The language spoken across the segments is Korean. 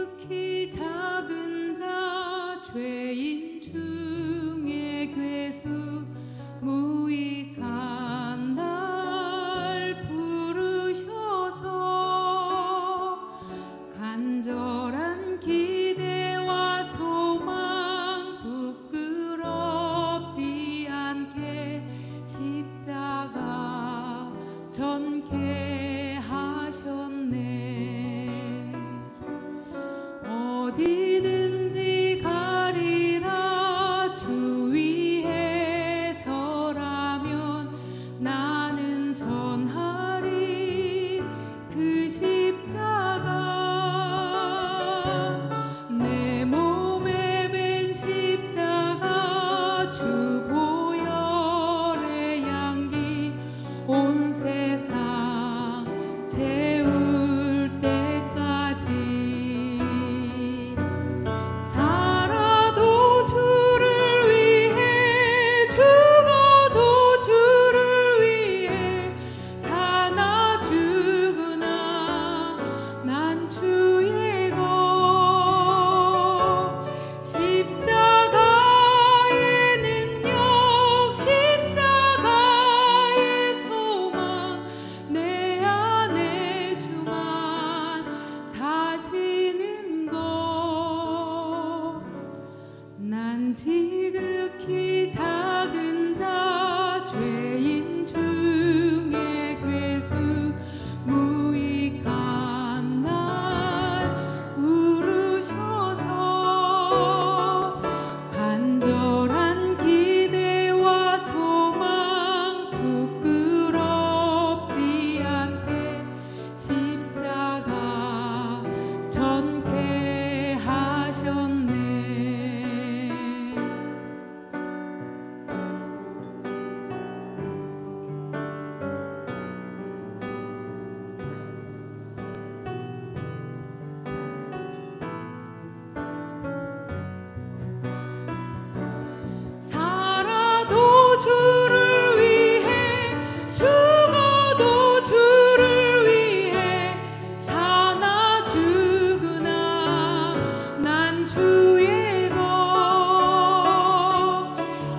지극히 작은 자 죄인 중에 괴수 무익한 날 부르셔서 간절한 기대와 소망 부끄럽지 않게 십자가 전케 하셨네. 어디든지 가리라 주 위에 서라면 나는 전하리 그 십자가. 내 몸에 밴 십자가 주 보혈의 향기 온 세상 채울 때까지 살아도 주를 위해 죽어도 주를 위해 사나 죽으나 난 주의 것. 십자가의 능력 십자가의 소망 내 안에 주만 사시는 것. 난 지극히 작은 자 죄인 중에 괴수 무익한 날 부르셔서 간절한 기대와 소망 부끄럽지 않게 십자가 전케 하셨네. 살아도 주를 위해 죽어도 주를 위해 사나 죽으나 난 주의 것.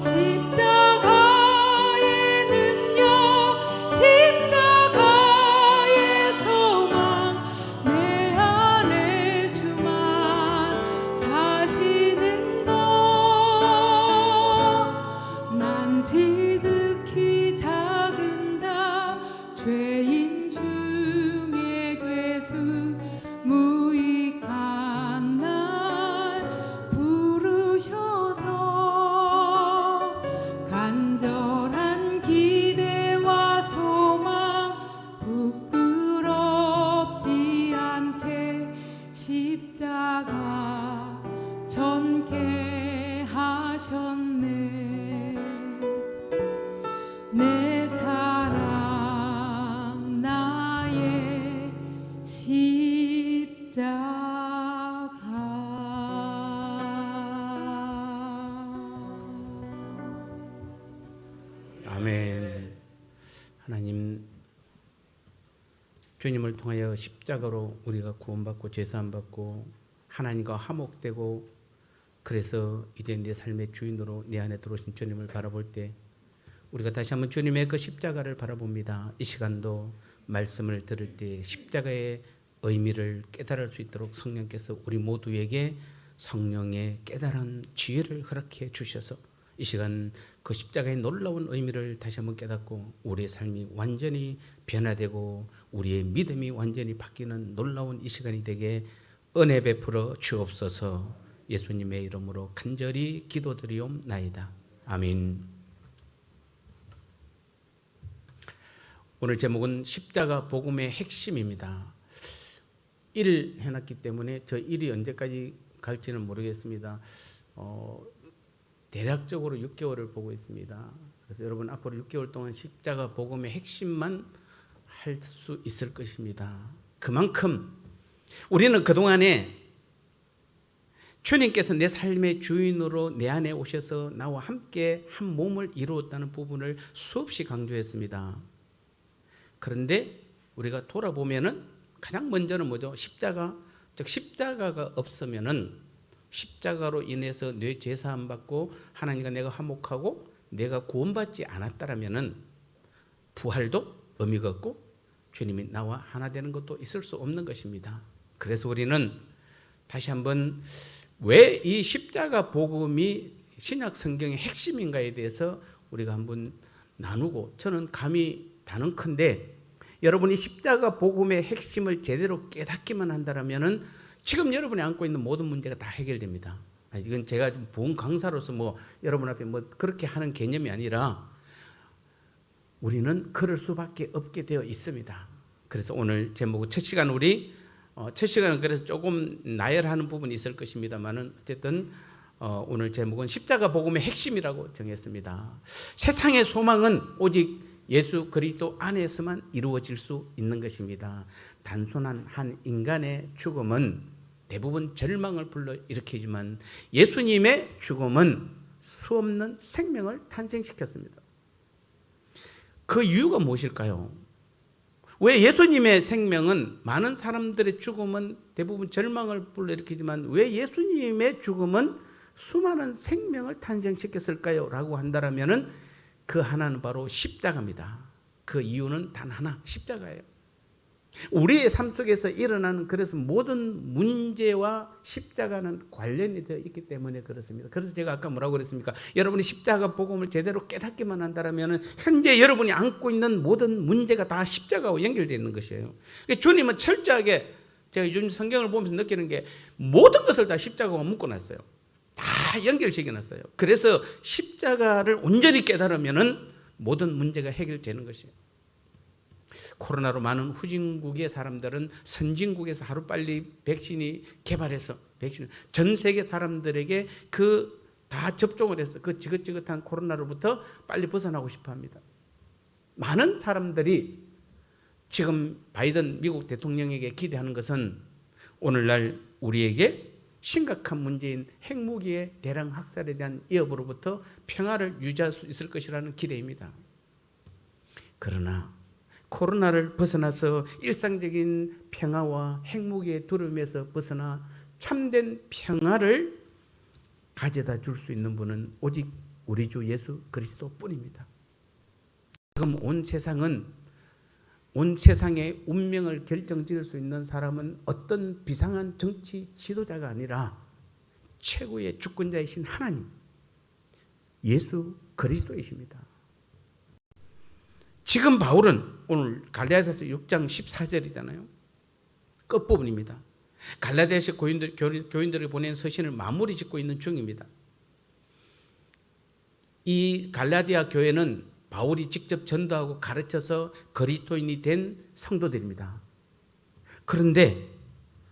십자가의 능력 십자가의 소망 내 안에 주만 사시는 것. 난 지극히 작은 자 죄인 중에 괴수 무익한 날 부르셔서 간절한 기대와 소망 부끄럽지 않게 십자가 전케 하셨네. 내 사랑 나의 십자가. 아멘. 하나님, 주님을 통하여 십자가로 우리가 구원받고 죄사함받고 하나님과 화목되고, 그래서 이제 내 삶의 주인으로 내 안에 들어오신 주님을 바라볼 때 우리가 다시 한번 주님의 그 십자가를 바라봅니다. 이 시간도 말씀을 들을 때 십자가의 의미를 깨달을 수 있도록 성령께서 우리 모두에게 성령의 깨달은 지혜를 허락해 주셔서 이 시간 그 십자가의 놀라운 의미를 다시 한번 깨닫고 우리의 삶이 완전히 변화되고 우리의 믿음이 완전히 바뀌는 놀라운 이 시간이 되게 은혜 베풀어 주옵소서. 예수님의 이름으로 간절히 기도드리옵나이다. 아멘. 오늘 제목은 십자가 복음의 핵심입니다. 1 해놨기 때문에 저 1이 언제까지 갈지는 모르겠습니다. 대략적으로 6개월을 보고 있습니다. 그래서 여러분 앞으로 6개월 동안 십자가 복음의 핵심만 할 수 있을 것입니다. 그만큼 우리는 그동안에 주님께서 내 삶의 주인으로 내 안에 오셔서 나와 함께 한 몸을 이루었다는 부분을 수없이 강조했습니다. 그런데 우리가 돌아보면은 가장 먼저는 뭐죠? 십자가 즉 십자가가 없으면은 십자가로 인해서 내 죄 사함 받고 하나님과 내가 화목하고 내가 구원받지 않았다라면은 부활도 의미가 없고 주님이 나와 하나 되는 것도 있을 수 없는 것입니다. 그래서 우리는 다시 한번 왜 이 십자가 복음이 신약 성경의 핵심인가에 대해서 우리가 한번 나누고, 저는 감히 단언컨대 여러분이 십자가 복음의 핵심을 제대로 깨닫기만 한다면은 지금 여러분이 안고 있는 모든 문제가 다 해결됩니다. 이건 제가 본 강사로서 여러분 앞에 그렇게 하는 개념이 아니라 우리는 그럴 수밖에 없게 되어 있습니다. 그래서 오늘 제목은 첫 시간은 그래서 조금 나열하는 부분이 있을 것입니다만은 어쨌든 오늘 제목은 십자가 복음의 핵심이라고 정했습니다. 세상의 소망은 오직 예수 그리스도 안에서만 이루어질 수 있는 것입니다. 단순한 한 인간의 죽음은 대부분 절망을 불러일으키지만 예수님의 죽음은 수없는 생명을 탄생시켰습니다. 그 이유가 무엇일까요? 왜 예수님의 생명은, 많은 사람들의 죽음은 대부분 절망을 불러일으키지만 왜 예수님의 죽음은 수많은 생명을 탄생시켰을까요? 라고 한다면 그 하나는 바로 십자가입니다. 그 이유는 단 하나, 십자가예요. 우리의 삶 속에서 일어나는 그래서 모든 문제와 십자가는 관련이 되어 있기 때문에 그렇습니다. 그래서 제가 아까 뭐라고 그랬습니까? 여러분이 십자가 복음을 제대로 깨닫기만 한다면 현재 여러분이 안고 있는 모든 문제가 다 십자가와 연결되어 있는 것이에요. 주님은 철저하게, 제가 요즘 성경을 보면서 느끼는 게 모든 것을 다 십자가와 묶어놨어요. 다 연결시켜놨어요. 그래서 십자가를 온전히 깨달으면 모든 문제가 해결되는 것이에요. 코로나로 많은 후진국의 사람들은 선진국에서 하루빨리 백신이 개발해서 전 세계 사람들에게 다 접종을 해서 그 지긋지긋한 코로나로부터 빨리 벗어나고 싶어 합니다. 많은 사람들이 지금 바이든 미국 대통령에게 기대하는 것은 오늘날 우리에게 심각한 문제인 핵무기의 대량 학살에 대한 위협으로부터 평화를 유지할 수 있을 것이라는 기대입니다. 그러나 코로나를 벗어나서 일상적인 평화와 핵무기의 두려움에서 벗어나 참된 평화를 가져다 줄 수 있는 분은 오직 우리 주 예수 그리스도뿐입니다. 지금 온 세상의 운명을 결정지을 수 있는 사람은 어떤 비상한 정치 지도자가 아니라 최고의 주권자이신 하나님, 예수 그리스도이십니다. 지금 바울은 오늘 갈라디아서 6장 14절이잖아요. 끝부분입니다. 갈라디아서 교인들을 보낸 서신을 마무리 짓고 있는 중입니다. 이 갈라디아 교회는 바울이 직접 전도하고 가르쳐서 그리스도인이 된 성도들입니다. 그런데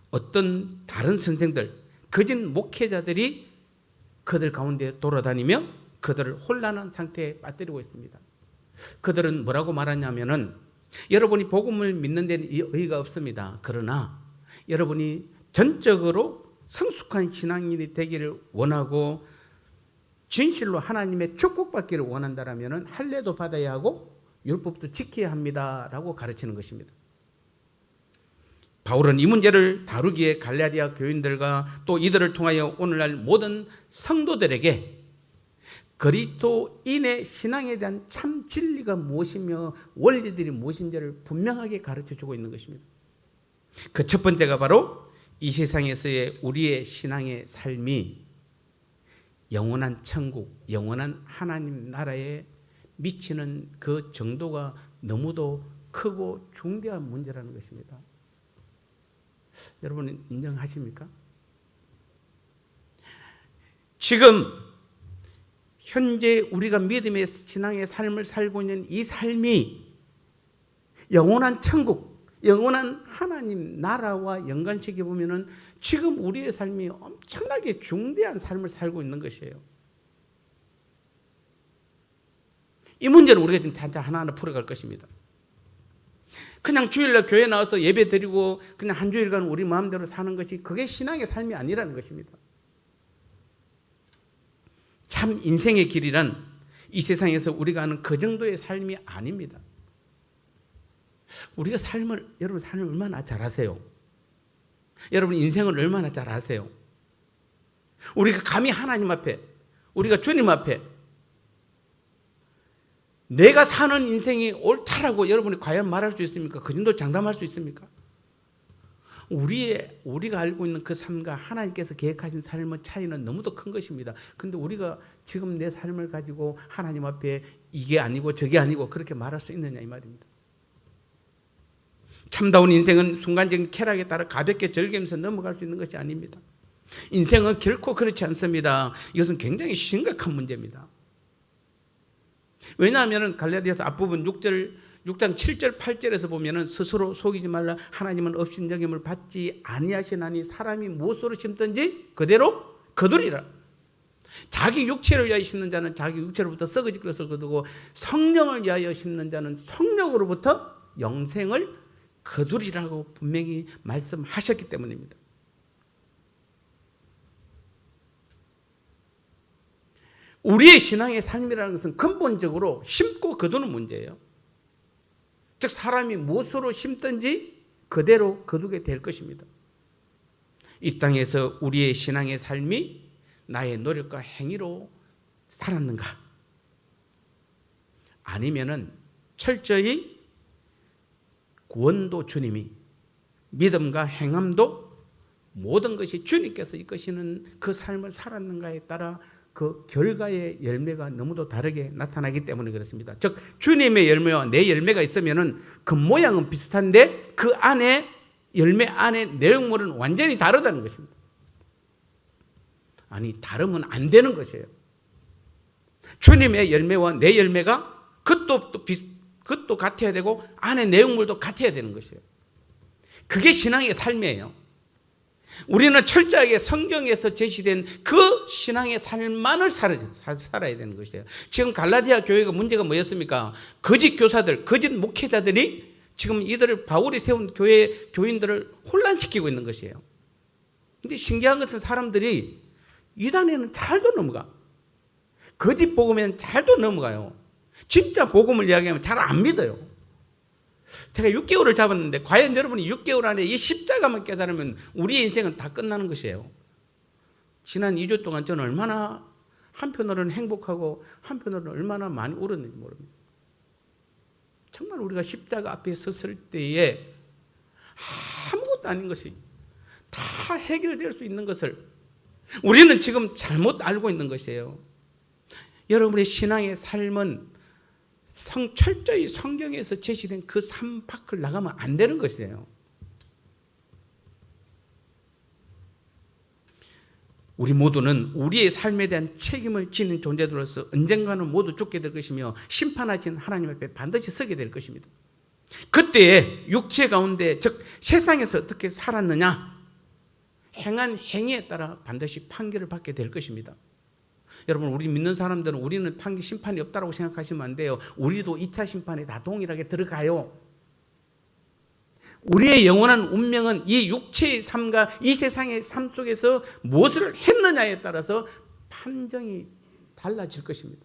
어떤 다른 선생들, 거짓 목회자들이 그들 가운데 돌아다니며 그들을 혼란한 상태에 빠뜨리고 있습니다. 그들은 뭐라고 말하냐면은 여러분이 복음을 믿는 데는 의의가 없습니다. 그러나 여러분이 전적으로 성숙한 신앙인이 되기를 원하고 진실로 하나님의 축복받기를 원한다면 할례도 받아야 하고 율법도 지켜야 합니다라고 가르치는 것입니다. 바울은 이 문제를 다루기에 갈라디아 교인들과 또 이들을 통하여 오늘날 모든 성도들에게 그리스도인의 신앙에 대한 참 진리가 무엇이며 원리들이 무엇인지를 분명하게 가르쳐주고 있는 것입니다. 그 첫 번째가 바로 이 세상에서의 우리의 신앙의 삶이 영원한 천국, 영원한 하나님 나라에 미치는 그 정도가 너무도 크고 중대한 문제라는 것입니다. 여러분 인정하십니까? 지금 현재 우리가 믿음의 신앙의 삶을 살고 있는 이 삶이 영원한 천국, 영원한 하나님 나라와 연관시켜 보면은 지금 우리의 삶이 엄청나게 중대한 삶을 살고 있는 것이에요. 이 문제는 우리가 지금 하나하나 풀어갈 것입니다. 그냥 주일날 교회 나와서 예배 드리고 그냥 한 주일간 우리 마음대로 사는 것이 그게 신앙의 삶이 아니라는 것입니다. 참 인생의 길이란 이 세상에서 우리가 아는 그 정도의 삶이 아닙니다. 우리가 여러분 삶을 얼마나 잘 아세요? 여러분 인생을 얼마나 잘 아세요? 우리가 감히 하나님 앞에, 우리가 주님 앞에 내가 사는 인생이 옳다라고 여러분이 과연 말할 수 있습니까? 그 정도 장담할 수 있습니까? 우리가 알고 있는 그 삶과 하나님께서 계획하신 삶의 차이는 너무도 큰 것입니다. 근데 우리가 지금 내 삶을 가지고 하나님 앞에 이게 아니고 저게 아니고 그렇게 말할 수 있느냐 이 말입니다. 참다운 인생은 순간적인 쾌락에 따라 가볍게 즐기면서 넘어갈 수 있는 것이 아닙니다. 인생은 결코 그렇지 않습니다. 이것은 굉장히 심각한 문제입니다. 왜냐하면 갈라디아서 앞부분 6장 7절 8절에서 보면은 스스로 속이지 말라. 하나님은 업신여김을 받지 아니하시나니 사람이 무엇으로 심든지 그대로 거두리라. 자기 육체를 위하여 심는 자는 자기 육체로부터 썩어질 것을 거두고 성령을 위하여 심는 자는 성령으로부터 영생을 거두리라고 분명히 말씀하셨기 때문입니다. 우리의 신앙의 삶이라는 것은 근본적으로 심고 거두는 문제예요. 즉 사람이 무엇으로 심든지 그대로 거두게 될 것입니다. 이 땅에서 우리의 신앙의 삶이 나의 노력과 행위로 살았는가? 아니면은 철저히 구원도 주님이, 믿음과 행함도 모든 것이 주님께서 이끄시는 그 삶을 살았는가에 따라 그 결과의 열매가 너무도 다르게 나타나기 때문에 그렇습니다. 즉 주님의 열매와 내 열매가 있으면은 그 모양은 비슷한데 그 안에 열매 안에 내용물은 완전히 다르다는 것입니다. 아니 다르면 안 되는 것이에요. 주님의 열매와 내 열매가 그것도 같아야 되고 안에 내용물도 같아야 되는 것이에요. 그게 신앙의 삶이에요. 우리는 철저하게 성경에서 제시된 그 신앙의 삶만을 살아야 되는 것이에요. 지금 갈라디아 교회가 문제가 뭐였습니까? 거짓 교사들, 거짓 목회자들이 지금 이들을 바울이 세운 교인들을 혼란시키고 있는 것이에요. 근데 신기한 것은 사람들이 이단에는 잘도 넘어가. 거짓 복음에는 잘도 넘어가요. 진짜 복음을 이야기하면 잘 안 믿어요. 제가 6개월을 잡았는데 과연 여러분이 6개월 안에 이 십자가만 깨달으면 우리의 인생은 다 끝나는 것이에요. 지난 2주 동안 저는 얼마나 한편으로는 행복하고 한편으로는 얼마나 많이 울었는지 모릅니다. 정말 우리가 십자가 앞에 섰을 때에 아무것도 아닌 것이 다 해결될 수 있는 것을 우리는 지금 잘못 알고 있는 것이에요. 여러분의 신앙의 삶은 철저히 성경에서 제시된 그 삶 밖을 나가면 안 되는 것이에요. 우리 모두는 우리의 삶에 대한 책임을 지는 존재들로서 언젠가는 모두 죽게 될 것이며 심판하신 하나님 앞에 반드시 서게 될 것입니다. 그때에 육체 가운데 즉 세상에서 어떻게 살았느냐 행한 행위에 따라 반드시 판결을 받게 될 것입니다. 여러분 우리 믿는 사람들은 우리는 심판이 없다고 생각하시면 안 돼요. 우리도 2차 심판에 다 동일하게 들어가요. 우리의 영원한 운명은 이 육체의 삶과 이 세상의 삶 속에서 무엇을 했느냐에 따라서 판정이 달라질 것입니다.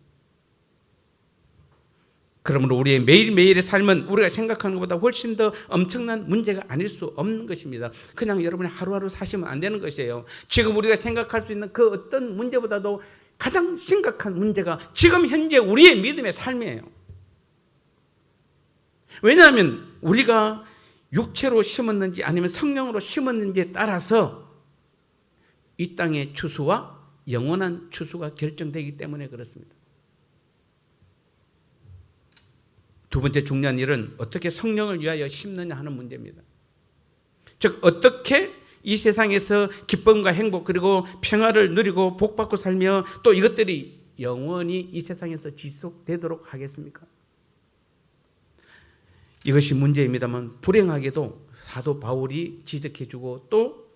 그러므로 우리의 매일매일의 삶은 우리가 생각하는 것보다 훨씬 더 엄청난 문제가 아닐 수 없는 것입니다. 그냥 여러분이 하루하루 사시면 안 되는 것이에요. 지금 우리가 생각할 수 있는 그 어떤 문제보다도 가장 심각한 문제가 지금 현재 우리의 믿음의 삶이에요. 왜냐하면 우리가 육체로 심었는지 아니면 성령으로 심었는지에 따라서 이 땅의 추수와 영원한 추수가 결정되기 때문에 그렇습니다. 두 번째 중요한 일은 어떻게 성령을 위하여 심느냐 하는 문제입니다. 즉 어떻게 이 세상에서 기쁨과 행복 그리고 평화를 누리고 복받고 살며 또 이것들이 영원히 이 세상에서 지속되도록 하겠습니까? 이것이 문제입니다만 불행하게도 사도 바울이 지적해주고 또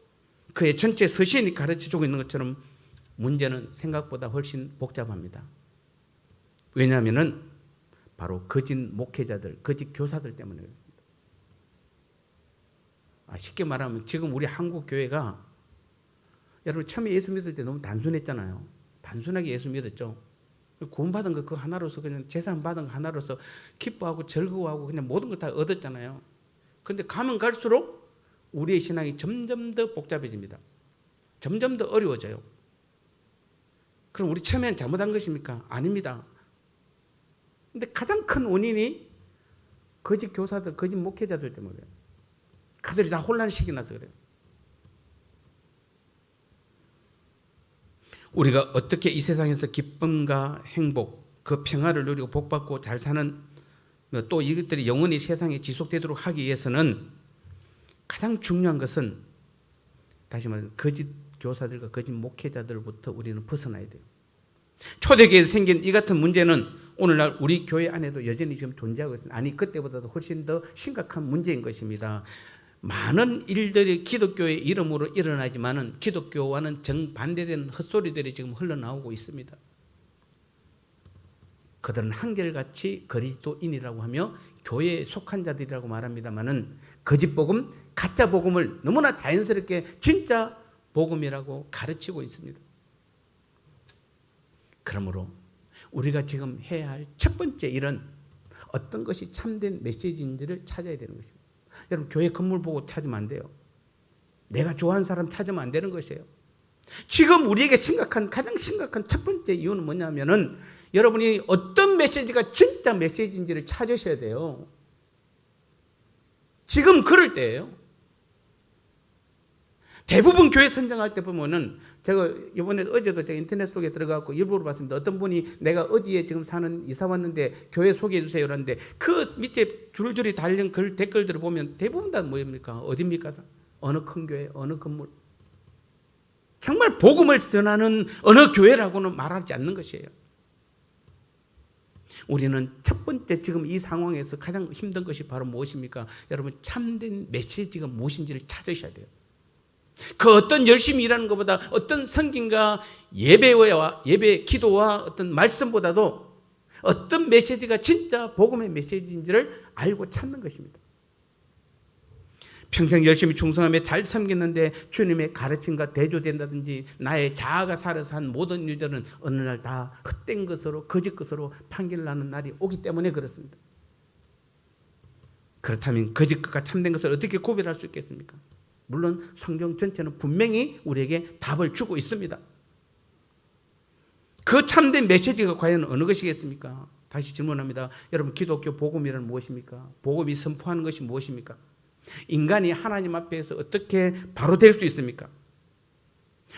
그의 전체 서신이 가르쳐주고 있는 것처럼 문제는 생각보다 훨씬 복잡합니다. 왜냐하면 바로 거짓 목회자들, 거짓 교사들 때문에 그렇습니다. 쉽게 말하면 지금 우리 한국 교회가 여러분 처음에 예수 믿을 때 너무 단순했잖아요. 단순하게 예수 믿었죠. 구원받은 거 그 하나로서 그냥 재산 받은 거 하나로서 기뻐하고 즐거워하고 그냥 모든 걸 다 얻었잖아요. 그런데 가면 갈수록 우리의 신앙이 점점 더 복잡해집니다. 점점 더 어려워져요. 그럼 우리 처음엔 잘못한 것입니까? 아닙니다. 근데 가장 큰 원인이 거짓 교사들, 거짓 목회자들 때문에 그래요. 그들이 다 혼란시켜놔서 그래요. 우리가 어떻게 이 세상에서 기쁨과 행복, 그 평화를 누리고 복받고 잘 사는, 또 이것들이 영원히 세상에 지속되도록 하기 위해서는 가장 중요한 것은, 다시 말해 거짓 교사들과 거짓 목회자들부터 우리는 벗어나야 돼요. 초대교회에서 생긴 이 같은 문제는 오늘날 우리 교회 안에도 여전히 지금 존재하고 있습니다. 아니, 그때보다도 훨씬 더 심각한 문제인 것입니다. 많은 일들이 기독교의 이름으로 일어나지만은 기독교와는 정반대되는 헛소리들이 지금 흘러나오고 있습니다. 그들은 한결같이 그리스도인이라고 하며 교회에 속한 자들이라고 말합니다만은 거짓 복음, 가짜 복음을 너무나 자연스럽게 진짜 복음이라고 가르치고 있습니다. 그러므로 우리가 지금 해야 할 첫 번째 일은 어떤 것이 참된 메시지인지를 찾아야 되는 것입니다. 여러분, 교회 건물 보고 찾으면 안 돼요. 내가 좋아하는 사람 찾으면 안 되는 것이에요. 지금 우리에게 가장 심각한 첫 번째 이유는 뭐냐면은 여러분이 어떤 메시지가 진짜 메시지인지를 찾으셔야 돼요. 지금 그럴 때예요. 대부분 교회 선정할 때 보면은, 제가 이번에 어제도 제가 인터넷 속에 들어가고 일부러 봤습니다. 어떤 분이 내가 어디에 지금 사는, 이사 왔는데 교회 소개해 주세요 라는데 그 밑에 줄줄이 달린 댓글들을 보면 대부분 다 뭐입니까? 어디입니까? 어느 큰 교회, 어느 건물. 정말 복음을 전하는 어느 교회라고는 말하지 않는 것이에요. 우리는 첫 번째 지금 이 상황에서 가장 힘든 것이 바로 무엇입니까? 여러분, 참된 메시지가 무엇인지를 찾으셔야 돼요. 그 어떤 열심히 일하는 것보다, 어떤 성경과 예배, 기도와 어떤 말씀보다도 어떤 메시지가 진짜 복음의 메시지인지를 알고 찾는 것입니다. 평생 열심히 충성하며 잘 섬겼는데 주님의 가르침과 대조된다든지 나의 자아가 살아서 한 모든 일들은 어느 날 다 헛된 것으로, 거짓 것으로 판결을 하는 날이 오기 때문에 그렇습니다. 그렇다면 거짓 것과 참된 것을 어떻게 구별할 수 있겠습니까? 물론 성경 전체는 분명히 우리에게 답을 주고 있습니다. 그 참된 메시지가 과연 어느 것이겠습니까? 다시 질문합니다. 여러분, 기독교 복음이란 무엇입니까? 복음이 선포하는 것이 무엇입니까? 인간이 하나님 앞에서 어떻게 바로 될 수 있습니까?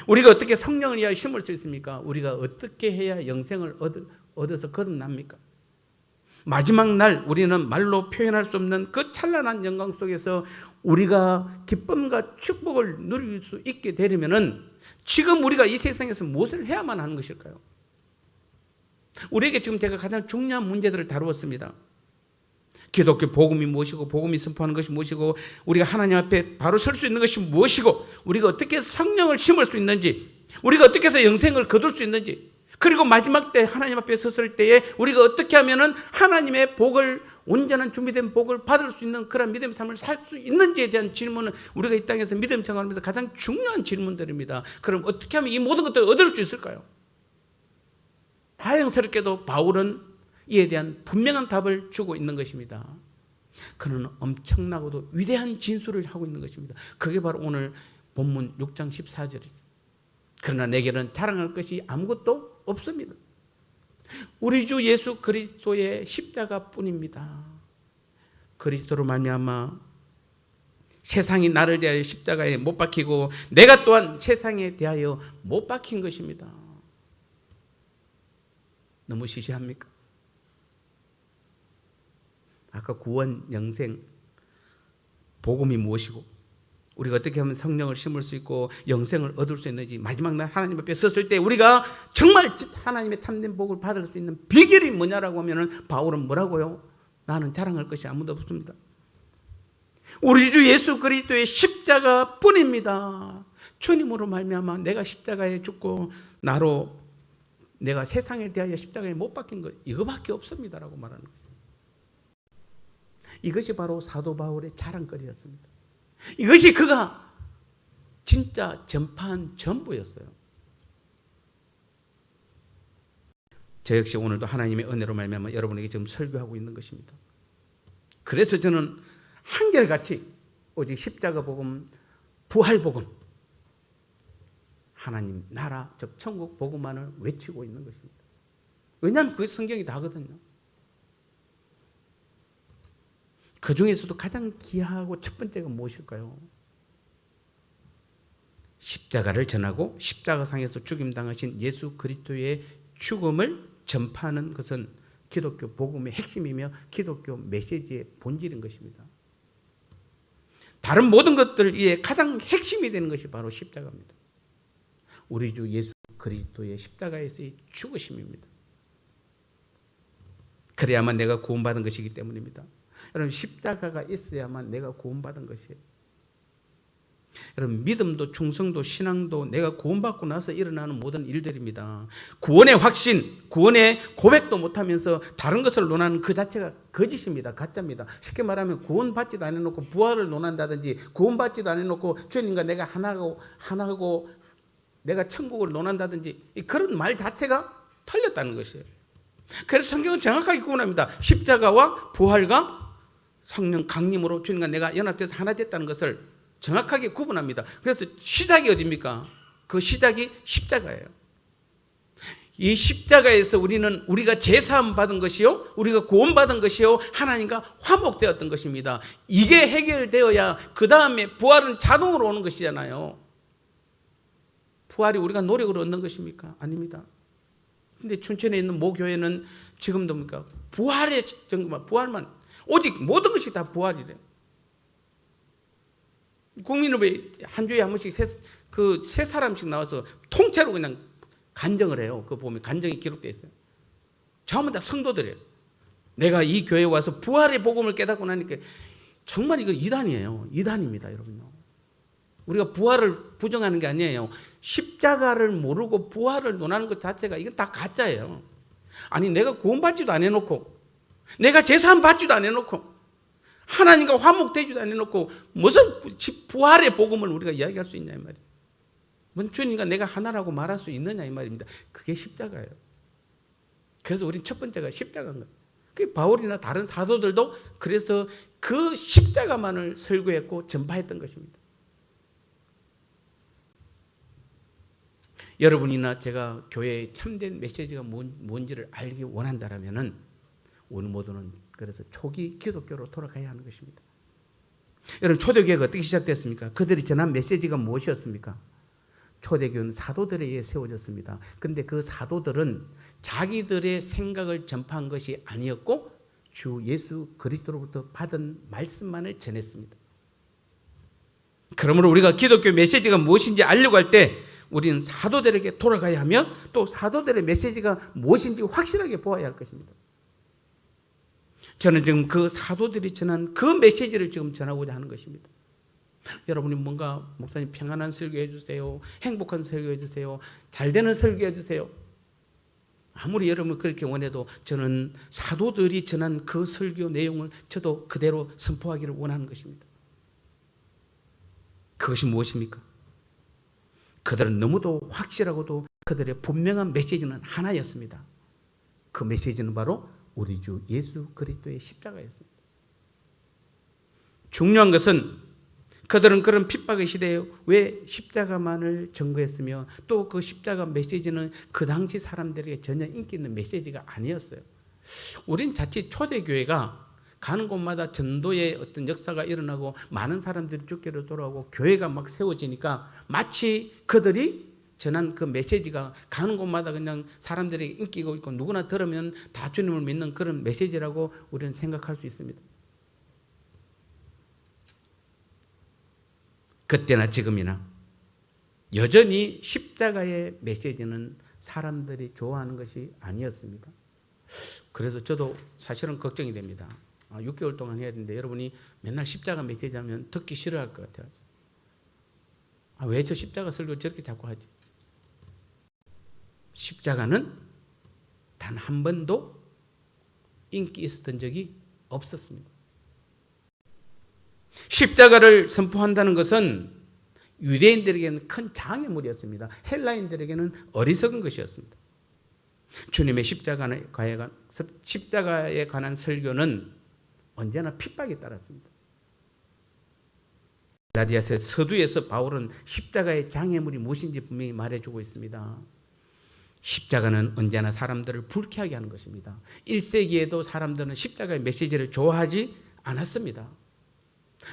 우리가 어떻게 성령을 위하여 심을 수 있습니까? 우리가 어떻게 해야 영생을 얻어서 거듭납니까? 마지막 날 우리는 말로 표현할 수 없는 그 찬란한 영광 속에서 우리가 기쁨과 축복을 누릴 수 있게 되려면은 지금 우리가 이 세상에서 무엇을 해야만 하는 것일까요? 우리에게 지금 제가 가장 중요한 문제들을 다루었습니다. 기독교 복음이 무엇이고, 복음이 선포하는 것이 무엇이고, 우리가 하나님 앞에 바로 설 수 있는 것이 무엇이고, 우리가 어떻게 성령을 심을 수 있는지, 우리가 어떻게 해서 영생을 거둘 수 있는지, 그리고 마지막 때 하나님 앞에 섰을 때에 우리가 어떻게 하면은 하나님의 복을, 온전한 준비된 복을 받을 수 있는 그런 믿음의 삶을 살 수 있는지에 대한 질문은 우리가 이 땅에서 믿음 생활하면서 가장 중요한 질문들입니다. 그럼 어떻게 하면 이 모든 것들을 얻을 수 있을까요? 다행스럽게도 바울은 이에 대한 분명한 답을 주고 있는 것입니다. 그는 엄청나고도 위대한 진술을 하고 있는 것입니다. 그게 바로 오늘 본문 6장 14절입니다. 그러나 내게는 자랑할 것이 아무것도 없습니다. 우리 주 예수 그리스도의 십자가뿐입니다. 그리스도로 말미암아 세상이 나를 대하여 십자가에 못 박히고 내가 또한 세상에 대하여 못 박힌 것입니다. 너무 시시합니까? 아까 구원, 영생, 복음이 무엇이고 우리가 어떻게 하면 성령을 심을 수 있고 영생을 얻을 수 있는지, 마지막 날 하나님 앞에 섰을 때 우리가 정말 하나님의 참된 복을 받을 수 있는 비결이 뭐냐라고 하면은 바울은 뭐라고요? 나는 자랑할 것이 아무도 없습니다. 우리 주 예수 그리스도의 십자가뿐입니다. 주님으로 말미암아 내가 십자가에 죽고 나로 내가 세상에 대하여 십자가에 못 박힌 것, 이거밖에 없습니다라고 말하는 거죠. 이것이 바로 사도 바울의 자랑거리였습니다. 이것이 그가 진짜 전파한 전부였어요. 저 역시 오늘도 하나님의 은혜로 말미암아 여러분에게 지금 설교하고 있는 것입니다. 그래서 저는 한결같이 오직 십자가 복음, 부활 복음, 하나님 나라 즉 천국 복음만을 외치고 있는 것입니다. 왜냐하면 그게 성경이 다거든요. 그 중에서도 가장 귀하고 첫 번째가 무엇일까요? 십자가를 전하고 십자가상에서 죽임당하신 예수 그리스도의 죽음을 전파하는 것은 기독교 복음의 핵심이며 기독교 메시지의 본질인 것입니다. 다른 모든 것들 위에 가장 핵심이 되는 것이 바로 십자가입니다. 우리 주 예수 그리스도의 십자가에서의 죽으심입니다. 그래야만 내가 구원받은 것이기 때문입니다. 여러분, 십자가가 있어야만 내가 구원받은 것이에요. 여러분, 믿음도 충성도 신앙도 내가 구원받고 나서 일어나는 모든 일들입니다. 구원의 확신, 구원의 고백도 못하면서 다른 것을 논하는 그 자체가 거짓입니다. 가짜입니다. 쉽게 말하면 구원받지도 않아놓고 부활을 논한다든지 구원받지도 않아놓고 주님과 내가 하나고 내가 천국을 논한다든지 그런 말 자체가 틀렸다는 것이에요. 그래서 성경은 정확하게 구분합니다. 십자가와 부활과 성령 강림으로 주님과 내가 연합돼서 하나 됐다는 것을 정확하게 구분합니다. 그래서 시작이 어디입니까? 그 시작이 십자가예요. 이 십자가에서 우리가 제사함 받은 것이요, 우리가 구원받은 것이요, 하나님과 화목되었던 것입니다. 이게 해결되어야 그 다음에 부활은 자동으로 오는 것이잖아요. 부활이 우리가 노력으로 얻는 것입니까? 아닙니다. 근데 춘천에 있는 모 교회는 지금도 뭡니까? 부활만 오직 모든 것이 다 부활이래요. 국민의회 한 주에 한 번씩 세 사람씩 나와서 통째로 그냥 간증을 해요. 그거 보면 간증이 기록되어 있어요. 전부 다 성도들이에요. 내가 이 교회에 와서 부활의 복음을 깨닫고 나니까 정말 이거 이단이에요. 이단입니다, 여러분요. 우리가 부활을 부정하는 게 아니에요. 십자가를 모르고 부활을 논하는 것 자체가 이건 다 가짜예요. 아니, 내가 구원받지도 안 해놓고, 내가 제사함 받지도 안 해놓고, 하나님과 화목되지도 안 해놓고 무슨 부활의 복음을 우리가 이야기할 수 있냐 이 말이에요. 뭔 주님과 내가 하나라고 말할 수 있느냐 이 말입니다. 그게 십자가예요. 그래서 우린 첫 번째가 십자가인 거예요. 그 바울이나 다른 사도들도 그래서 그 십자가만을 설교했고 전파했던 것입니다. 여러분이나 제가 교회의 참된 메시지가 뭔지를 알기 원한다면은 우리 모두는 그래서 초기 기독교로 돌아가야 하는 것입니다. 여러분, 초대교회가 어떻게 시작됐습니까? 그들이 전한 메시지가 무엇이었습니까? 초대교회는 사도들에 의해 세워졌습니다. 그런데 그 사도들은 자기들의 생각을 전파한 것이 아니었고 주 예수 그리스도로부터 받은 말씀만을 전했습니다. 그러므로 우리가 기독교 메시지가 무엇인지 알려고 할 때 우리는 사도들에게 돌아가야 하며 또 사도들의 메시지가 무엇인지 확실하게 보아야 할 것입니다. 저는 지금 그 사도들이 전한 그 메시지를 지금 전하고자 하는 것입니다. 여러분이 뭔가 목사님 평안한 설교해 주세요, 행복한 설교해 주세요, 잘 되는 설교해 주세요. 아무리 여러분 그렇게 원해도 저는 사도들이 전한 그 설교 내용을 저도 그대로 선포하기를 원하는 것입니다. 그것이 무엇입니까? 그들은 너무도 확실하고도 그들의 분명한 메시지는 하나였습니다. 그 메시지는 바로 우리 주 예수 그리스도의 십자가였습니다. 중요한 것은 그들은 그런 핍박의 시대에 왜 십자가만을 전거했으며 또 그 십자가 메시지는 그 당시 사람들에게 전혀 인기 있는 메시지가 아니었어요. 우린 자칫 초대교회가 가는 곳마다 전도의 어떤 역사가 일어나고 많은 사람들이 죽기로 돌아오고 교회가 막 세워지니까 마치 그들이 전한 그 메시지가 가는 곳마다 그냥 사람들에게 인기가 있고 누구나 들으면 다 주님을 믿는 그런 메시지라고 우리는 생각할 수 있습니다. 그때나 지금이나 여전히 십자가의 메시지는 사람들이 좋아하는 것이 아니었습니다. 그래서 저도 사실은 걱정이 됩니다. 6개월 동안 해야 되는데 여러분이 맨날 십자가 메시지 하면 듣기 싫어할 것 같아요. 왜 저 십자가 설교 저렇게 자꾸 하지? 십자가는 단 한 번도 인기 있었던 적이 없었습니다. 십자가를 선포한다는 것은 유대인들에게는 큰 장애물이었습니다. 헬라인들에게는 어리석은 것이었습니다. 주님의 십자가에 관한 설교는 언제나 핍박에 따랐습니다. 갈라디아서 서두에서 바울은 십자가의 장애물이 무엇인지 분명히 말해주고 있습니다. 십자가는 언제나 사람들을 불쾌하게 하는 것입니다. 1세기에도 사람들은 십자가의 메시지를 좋아하지 않았습니다.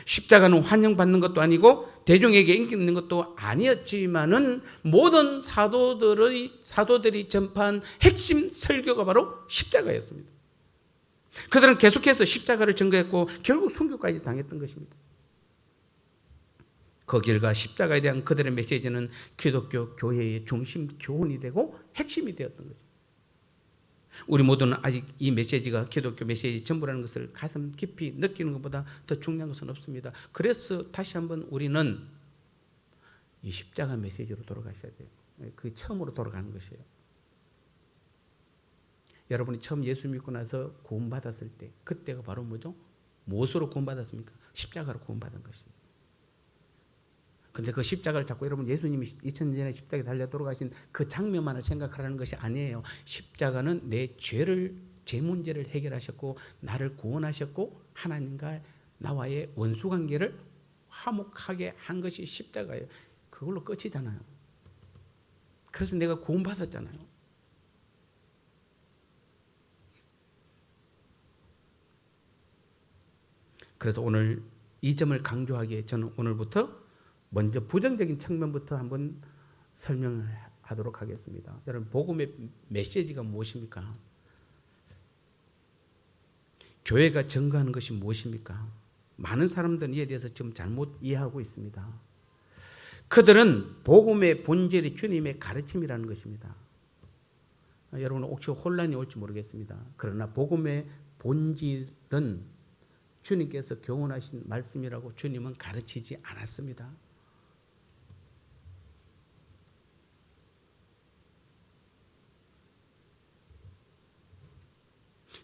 십자가는 환영받는 것도 아니고 대중에게 인기 있는 것도 아니었지만은 모든 사도들이 전파한 핵심 설교가 바로 십자가였습니다. 그들은 계속해서 십자가를 증거했고 결국 순교까지 당했던 것입니다. 그 길과 십자가에 대한 그들의 메시지는 기독교 교회의 중심 교훈이 되고 핵심이 되었던 거죠. 우리 모두는 아직 이 메시지가 기독교 메시지 전부라는 것을 가슴 깊이 느끼는 것보다 더 중요한 것은 없습니다. 그래서 다시 한번 우리는 이 십자가 메시지로 돌아가셔야 돼요. 그 처음으로 돌아가는 것이에요. 여러분이 처음 예수 믿고 나서 구원받았을 때 그때가 바로 뭐죠? 무엇으로 구원받았습니까? 십자가로 구원받은 것입니다. 근데 그 십자가를 자꾸 여러분 예수님이 2000년 전에 십자가에 달려 돌아가신 그 장면만을 생각하라는 것이 아니에요. 십자가는 내 제 문제를 해결하셨고 나를 구원하셨고 하나님과 나와의 원수 관계를 화목하게 한 것이 십자가예요. 그걸로 끝이잖아요. 그래서 내가 구원받았잖아요. 그래서 오늘 이 점을 강조하기에 저는 오늘부터 먼저 부정적인 측면부터 한번 설명을 하도록 하겠습니다. 여러분, 복음의 메시지가 무엇입니까? 교회가 증거하는 것이 무엇입니까? 많은 사람들은 이에 대해서 좀 잘못 이해하고 있습니다. 그들은 복음의 본질이 주님의 가르침이라는 것입니다. 여러분 혹시 혼란이 올지 모르겠습니다. 그러나 복음의 본질은 주님께서 교훈하신 말씀이라고 주님은 가르치지 않았습니다.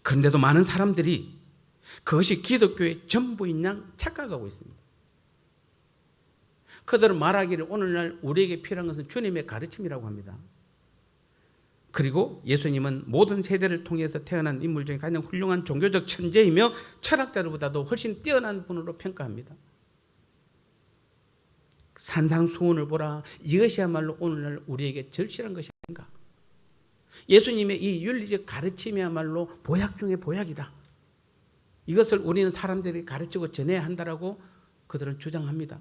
그런데도 많은 사람들이 그것이 기독교의 전부인 양 착각하고 있습니다. 그들은 말하기를 오늘날 우리에게 필요한 것은 주님의 가르침이라고 합니다. 그리고 예수님은 모든 세대를 통해서 태어난 인물 중에 가장 훌륭한 종교적 천재이며 철학자로보다도 훨씬 뛰어난 분으로 평가합니다. 산상수훈을 보라. 이것이야말로 오늘날 우리에게 절실한 것이 아닌가. 예수님의 이 윤리적 가르침이야말로 보약 중의 보약이다. 이것을 우리는 사람들에게 가르치고 전해야 한다라고 그들은 주장합니다.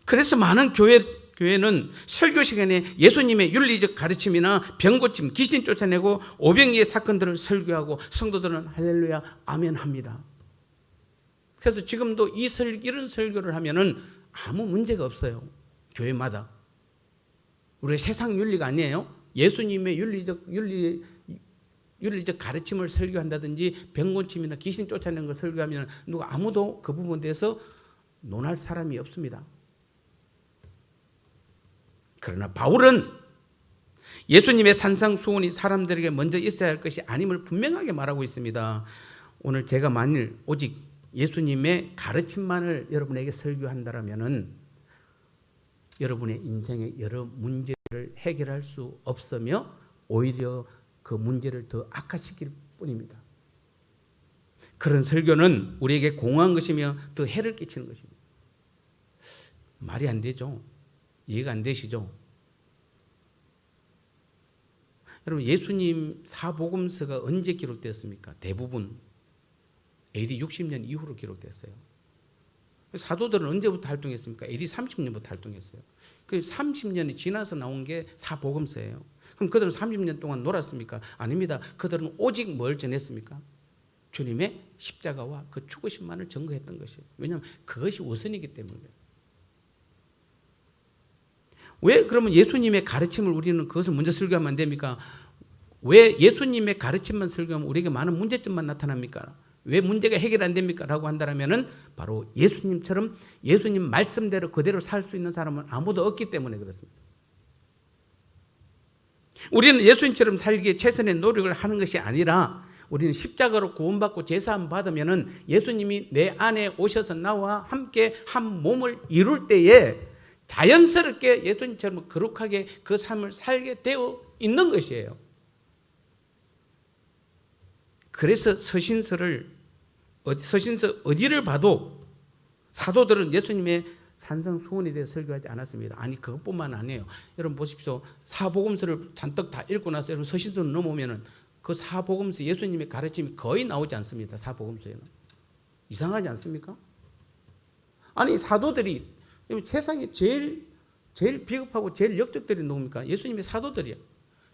그래서 많은 교회는 설교 시간에 예수님의 윤리적 가르침이나 병고침, 귀신 쫓아내고 오병이의 사건들을 설교하고 성도들은 할렐루야 아멘 합니다. 그래서 지금도 이런 설교를 하면은 아무 문제가 없어요. 교회마다. 우리 세상 윤리가 아니에요. 예수님의 윤리적 가르침을 설교한다든지 병고침이나 귀신 쫓아내는 걸 설교하면 누가 아무도 그 부분에 대해서 논할 사람이 없습니다. 그러나 바울은 예수님의 산상수훈이 사람들에게 먼저 있어야 할 것이 아님을 분명하게 말하고 있습니다. 오늘 제가 만일 오직 예수님의 가르침만을 여러분에게 설교한다면은 여러분의 인생의 여러 문제를 해결할 수 없으며 오히려 그 문제를 더 악화시킬 뿐입니다. 그런 설교는 우리에게 공허한 것이며 더 해를 끼치는 것입니다. 말이 안 되죠. 이해가 안 되시죠? 여러분, 예수님 사복음서가 언제 기록됐습니까? 대부분 AD 60년 이후로 기록됐어요. 사도들은 언제부터 활동했습니까? AD 30년부터 활동했어요. 그 30년이 지나서 나온 게 사복음서예요. 그럼 그들은 30년 동안 놀았습니까? 아닙니다. 그들은 오직 뭘 전했습니까? 주님의 십자가와 그 죽으심만을 증거했던 것이에요. 왜냐하면 그것이 우선이기 때문에. 왜 그러면 예수님의 가르침을 우리는 그것을 먼저 설교하면 안 됩니까? 왜 예수님의 가르침만 설교하면 우리에게 많은 문제점만 나타납니까? 왜 문제가 해결 안 됩니까? 라고 한다면 바로 예수님처럼 예수님 말씀대로 그대로 살 수 있는 사람은 아무도 없기 때문에 그렇습니다. 우리는 예수님처럼 살기에 최선의 노력을 하는 것이 아니라 우리는 십자가로 구원받고 제사함 받으면 예수님이 내 안에 오셔서 나와 함께 한 몸을 이룰 때에 자연스럽게 예수님처럼 거룩하게 그 삶을 살게 되어 있는 것이에요. 그래서 서신서 어디를 봐도 사도들은 예수님의 산상수훈에 대해 설교하지 않았습니다. 아니 그것뿐만 아니에요. 여러분 보십시오. 사복음서를 잔뜩 다 읽고 나서 여러분 서신서로 넘어오면은 그 사복음서 예수님의 가르침이 거의 나오지 않습니다. 사복음서에는. 이상하지 않습니까? 아니 사도들이 세상에 제일 비겁하고 제일 역적들이 누굽니까? 예수님의 사도들이야.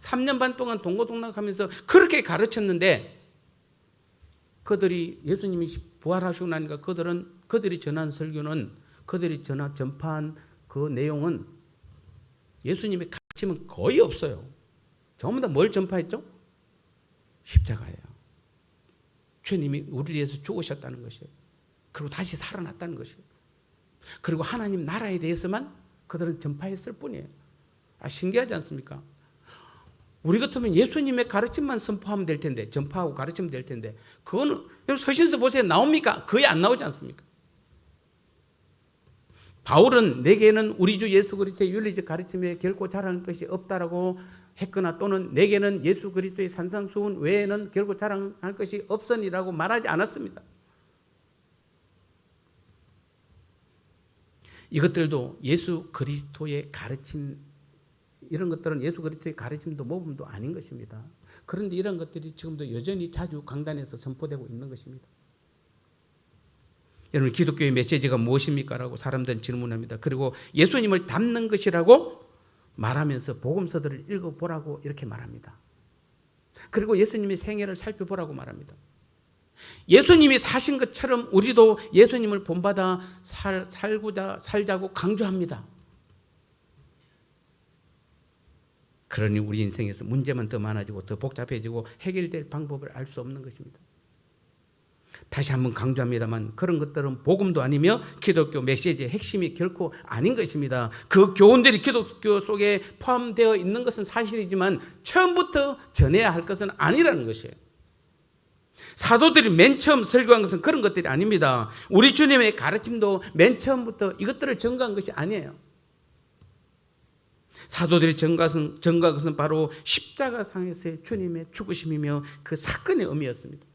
3년 반 동안 동고동락하면서 그렇게 가르쳤는데 그들이 예수님이 부활하시고 나니까 그들이 전한 설교는 그들이 전파한 그 내용은 예수님의 가르침은 거의 없어요. 전부 다 뭘 전파했죠? 십자가예요. 주님이 우리를 위해서 죽으셨다는 것이에요. 그리고 다시 살아났다는 것이에요. 그리고 하나님 나라에 대해서만 그들은 전파했을 뿐이에요. 신기하지 않습니까? 우리 같으면 예수님의 가르침만 선포하면 될 텐데, 전파하고 가르치면 될 텐데, 그거는 서신서 보세요. 나옵니까? 거의 안 나오지 않습니까? 바울은 내게는 우리 주 예수 그리스도의 윤리적 가르침에 결코 자랑할 것이 없다라고 했거나 또는 내게는 예수 그리스도의 산상수훈 외에는 결코 자랑할 것이 없으니라고 말하지 않았습니다. 이것들도 예수 그리스도의 가르침, 이런 것들은 예수 그리스도의 가르침도 모범도 아닌 것입니다. 그런데 이런 것들이 지금도 여전히 자주 강단에서 선포되고 있는 것입니다. 여러분 기독교의 메시지가 무엇입니까? 라고 사람들은 질문합니다. 그리고 예수님을 닮는 것이라고 말하면서 복음서들을 읽어보라고 이렇게 말합니다. 그리고 예수님의 생애를 살펴보라고 말합니다. 예수님이 사신 것처럼 우리도 예수님을 본받아 살자고 강조합니다. 그러니 우리 인생에서 문제만 더 많아지고 더 복잡해지고 해결될 방법을 알 수 없는 것입니다. 다시 한번 강조합니다만 그런 것들은 복음도 아니며 기독교 메시지의 핵심이 결코 아닌 것입니다. 그 교훈들이 기독교 속에 포함되어 있는 것은 사실이지만 처음부터 전해야 할 것은 아니라는 것이에요. 사도들이 맨 처음 설교한 것은 그런 것들이 아닙니다. 우리 주님의 가르침도 맨 처음부터 이것들을 전가한 것이 아니에요. 사도들이 전가한 것은 바로 십자가상에서의 주님의 죽으심이며 그 사건의 의미였습니다.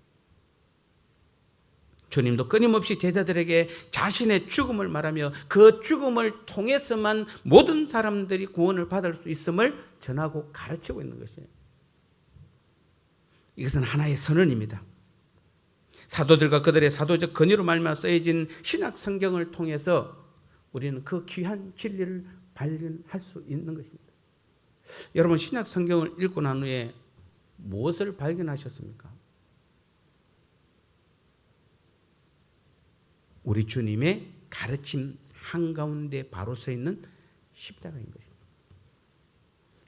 주님도 끊임없이 제자들에게 자신의 죽음을 말하며 그 죽음을 통해서만 모든 사람들이 구원을 받을 수 있음을 전하고 가르치고 있는 것이에요. 이것은 하나의 선언입니다. 사도들과 그들의 사도적 권위로 말미암아 쓰여진 신약 성경을 통해서 우리는 그 귀한 진리를 발견할 수 있는 것입니다. 여러분 신약 성경을 읽고 난 후에 무엇을 발견하셨습니까? 우리 주님의 가르침 한가운데 바로 서 있는 십자가인 것입니다.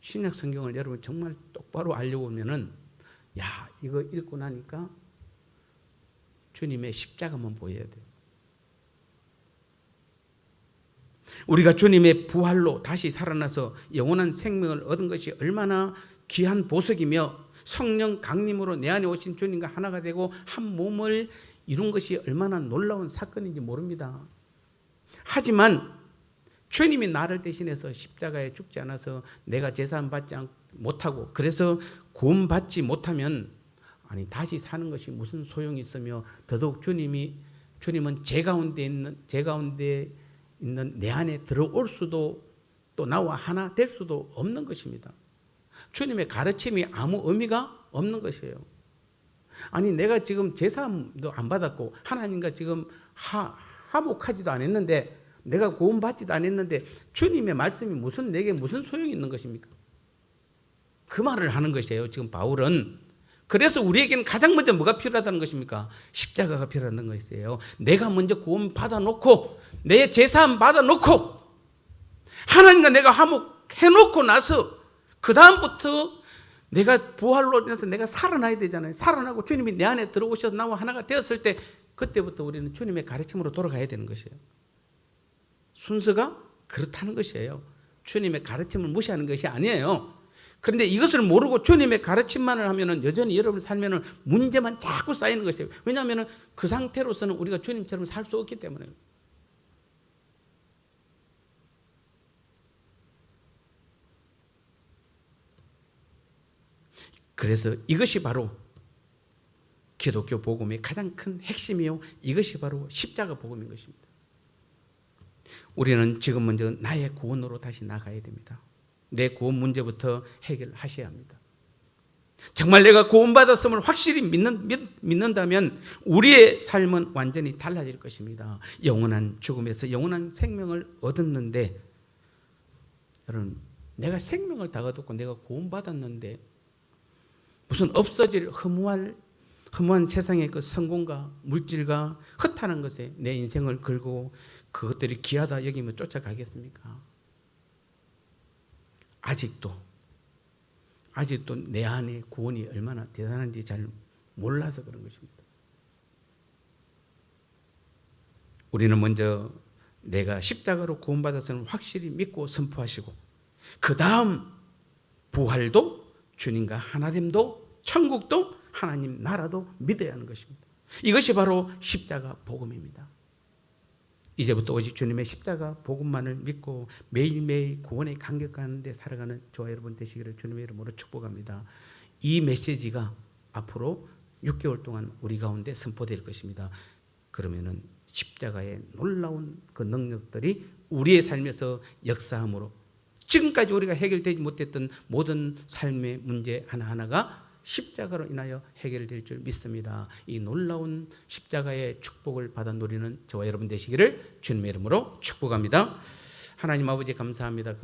신약 성경을 여러분 정말 똑바로 알려고 하면은 이거 읽고 나니까 주님의 십자가만 보여야 돼요. 우리가 주님의 부활로 다시 살아나서 영원한 생명을 얻은 것이 얼마나 귀한 보석이며 성령 강림으로 내 안에 오신 주님과 하나가 되고 한 몸을 이룬 것이 얼마나 놀라운 사건인지 모릅니다. 하지만 주님이 나를 대신해서 십자가에 죽지 않아서 내가 제사함 받지 못하고 그래서 구원받지 못하면 다시 사는 것이 무슨 소용이 있으며 더더욱 주님은 제 가운데 있는 내 안에 들어올 수도 또 나와 하나 될 수도 없는 것입니다. 주님의 가르침이 아무 의미가 없는 것이에요. 내가 지금 제사도 안 받았고 하나님과 지금 화목하지도 않았는데 내가 구원받지도 않았는데 주님의 말씀이 내게 무슨 소용이 있는 것입니까? 그 말을 하는 것이에요. 지금 바울은. 그래서 우리에게는 가장 먼저 뭐가 필요하다는 것입니까? 십자가가 필요하다는 것이에요. 내가 먼저 구원 받아놓고 내 제사함 받아놓고 하나님과 내가 화목해놓고 나서 그 다음부터 내가 부활로 인해서 내가 살아나야 되잖아요. 살아나고 주님이 내 안에 들어오셔서 나와 하나가 되었을 때 그때부터 우리는 주님의 가르침으로 돌아가야 되는 것이에요. 순서가 그렇다는 것이에요. 주님의 가르침을 무시하는 것이 아니에요. 그런데 이것을 모르고 주님의 가르침만을 하면은 여전히 여러분 살면은 문제만 자꾸 쌓이는 것이에요. 왜냐하면은 그 상태로서는 우리가 주님처럼 살 수 없기 때문에. 그래서 이것이 바로 기독교 복음의 가장 큰 핵심이요. 이것이 바로 십자가 복음인 것입니다. 우리는 지금 먼저 나의 구원으로 다시 나가야 됩니다. 내 구원 문제부터 해결하셔야 합니다. 정말 내가 구원받았음을 확실히 믿는다면 우리의 삶은 완전히 달라질 것입니다. 영원한 죽음에서 영원한 생명을 얻었는데, 여러분, 내가 생명을 다 얻었고 내가 구원받았는데 무슨 없어질 허무한 세상의 그 성공과 물질과 허탄한 것에 내 인생을 걸고 그것들이 귀하다 여기면 쫓아가겠습니까? 아직도 내 안에 구원이 얼마나 대단한지 잘 몰라서 그런 것입니다. 우리는 먼저 내가 십자가로 구원받았음을 확실히 믿고 선포하시고, 그 다음 부활도, 주님과 하나됨도, 천국도, 하나님 나라도 믿어야 하는 것입니다. 이것이 바로 십자가 복음입니다. 이제부터 오직 주님의 십자가 복음만을 믿고 매일매일 구원의 간격 가운데 살아가는 저와 여러분 되시기를 주님의 이름으로 축복합니다. 이 메시지가 앞으로 6개월 동안 우리 가운데 선포될 것입니다. 그러면은 십자가의 놀라운 그 능력들이 우리의 삶에서 역사함으로 지금까지 우리가 해결되지 못했던 모든 삶의 문제 하나하나가 십자가로 인하여 해결될 줄 믿습니다. 이 놀라운 십자가의 축복을 받아 누리는 저와 여러분 되시기를 주님의 이름으로 축복합니다. 하나님 아버지 감사합니다.